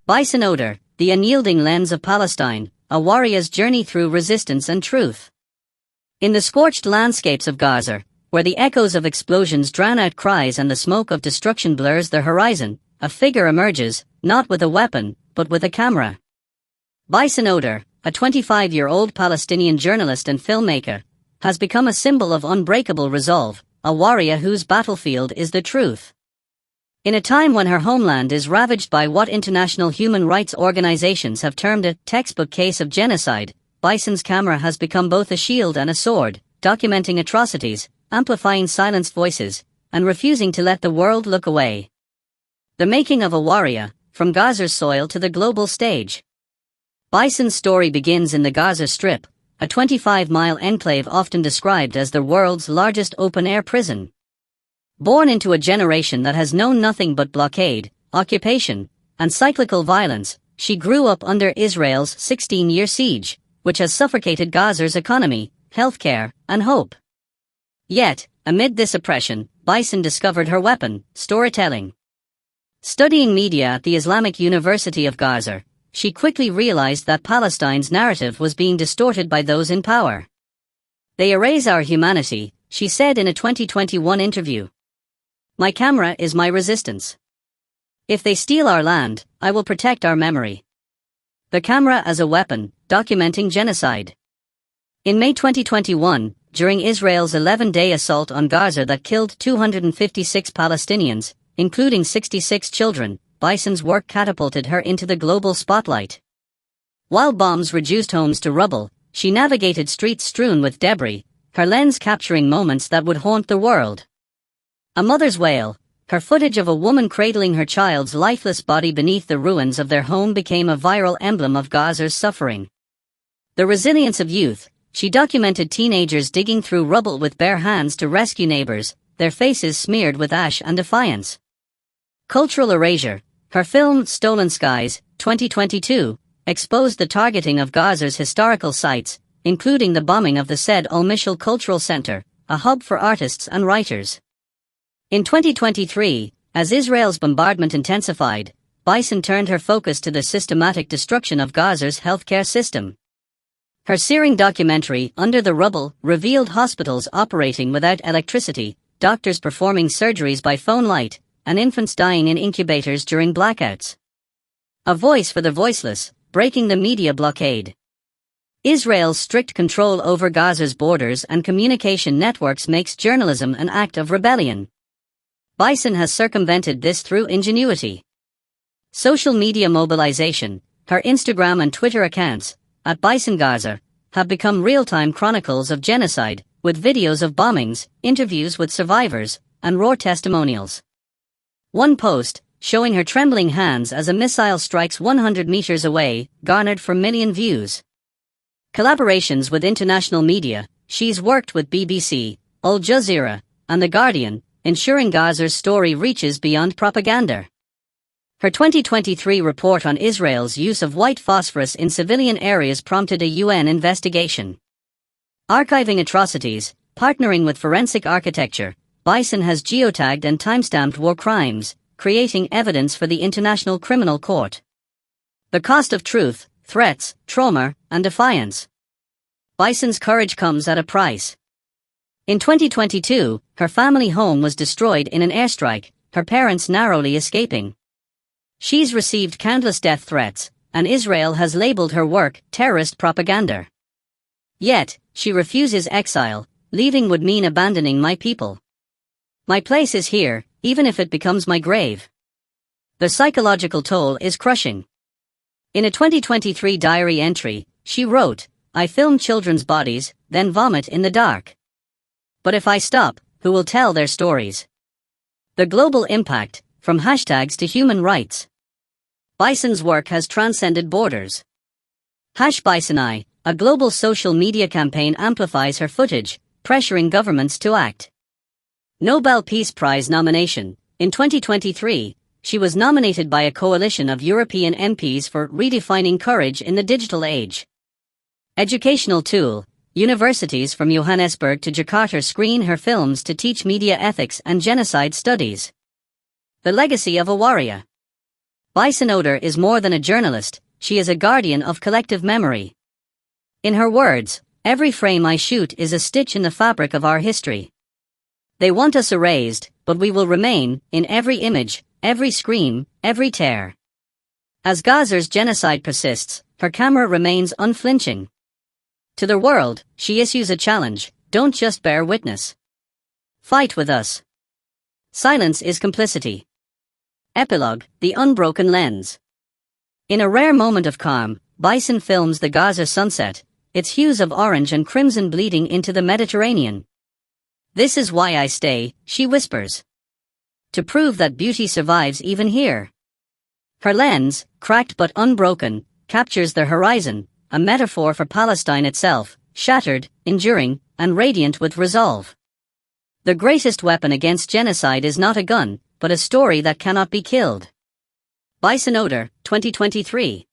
Bisan Owda, the unyielding lens of Palestine, a warrior's journey through resistance and truth. In the scorched landscapes of Gaza, where the echoes of explosions drown out cries and the smoke of destruction blurs the horizon, a figure emerges, not with a weapon, but with a camera. Bisan Owda, a 25-year-old Palestinian journalist and filmmaker, has become a symbol of unbreakable resolve, a warrior whose battlefield is the truth. In a time when her homeland is ravaged by what international human rights organizations have termed a textbook case of genocide, Bisan's camera has become both a shield and a sword, documenting atrocities, amplifying silenced voices, and refusing to let the world look away. The making of a warrior, from Gaza's soil to the global stage. Bisan's story begins in the Gaza Strip, a 25-mile enclave often described as the world's largest open-air prison. Born into a generation that has known nothing but blockade, occupation, and cyclical violence, she grew up under Israel's 16-year siege, which has suffocated Gaza's economy, healthcare, and hope. Yet, amid this oppression, Bisan discovered her weapon, storytelling. Studying media at the Islamic University of Gaza, she quickly realized that Palestine's narrative was being distorted by those in power. "They erase our humanity," she said in a 2021 interview. "My camera is my resistance. If they steal our land, I will protect our memory." The camera as a weapon, documenting genocide. In May 2021, during Israel's 11-day assault on Gaza that killed 256 Palestinians, including 66 children, Bisan's work catapulted her into the global spotlight. While bombs reduced homes to rubble, she navigated streets strewn with debris, her lens capturing moments that would haunt the world. A mother's wail, her footage of a woman cradling her child's lifeless body beneath the ruins of their home became a viral emblem of Gaza's suffering. The resilience of youth, she documented teenagers digging through rubble with bare hands to rescue neighbors, their faces smeared with ash and defiance. Cultural erasure, her film Stolen Skies, 2022, exposed the targeting of Gaza's historical sites, including the bombing of the said Al-Mishal Cultural Center, a hub for artists and writers. In 2023, as Israel's bombardment intensified, Bisan turned her focus to the systematic destruction of Gaza's healthcare system. Her searing documentary, Under the Rubble, revealed hospitals operating without electricity, doctors performing surgeries by phone light, and infants dying in incubators during blackouts. A voice for the voiceless, breaking the media blockade. Israel's strict control over Gaza's borders and communication networks makes journalism an act of rebellion. Bisan has circumvented this through ingenuity. Social media mobilization, her Instagram and Twitter accounts, at Bisan Gaza, have become real-time chronicles of genocide, with videos of bombings, interviews with survivors, and raw testimonials. One post, showing her trembling hands as a missile strikes 100 meters away, garnered 4 million views. Collaborations with international media, she's worked with BBC, Al Jazeera, and The Guardian, ensuring Gaza's story reaches beyond propaganda. Her 2023 report on Israel's use of white phosphorus in civilian areas prompted a UN investigation. Archiving atrocities, partnering with forensic architecture, Bisan has geotagged and timestamped war crimes, creating evidence for the International Criminal Court. The cost of truth, threats, trauma, and defiance. Bisan's courage comes at a price. In 2022, her family home was destroyed in an airstrike, her parents narrowly escaping. She's received countless death threats, and Israel has labeled her work terrorist propaganda. Yet, she refuses exile, leaving would mean abandoning my people. My place is here, even if it becomes my grave. The psychological toll is crushing. In a 2023 diary entry, she wrote, "I film children's bodies, then vomit in the dark. But if I stop, who will tell their stories?" The global impact, from hashtags to human rights. Bisan's work has transcended borders. #BisanI, a global social media campaign amplifies her footage, pressuring governments to act. Nobel Peace Prize nomination. In 2023, she was nominated by a coalition of European MPs for redefining courage in the digital age. Educational tool. Universities from Johannesburg to Jakarta screen her films to teach media ethics and genocide studies. The legacy of a warrior. Bisan Owda is more than a journalist, she is a guardian of collective memory. In her words, every frame I shoot is a stitch in the fabric of our history. They want us erased, but we will remain, in every image, every scream, every tear. As Gaza's genocide persists, her camera remains unflinching. To the world, she issues a challenge: don't just bear witness. Fight with us. Silence is complicity. Epilogue: The Unbroken Lens. In a rare moment of calm, Bisan films the Gaza sunset, its hues of orange and crimson bleeding into the Mediterranean. "This is why I stay," she whispers. "To prove that beauty survives even here." Her lens, cracked but unbroken, captures the horizon, a metaphor for Palestine itself, shattered, enduring, and radiant with resolve. The greatest weapon against genocide is not a gun, but a story that cannot be killed. Bisan Owda, 2023.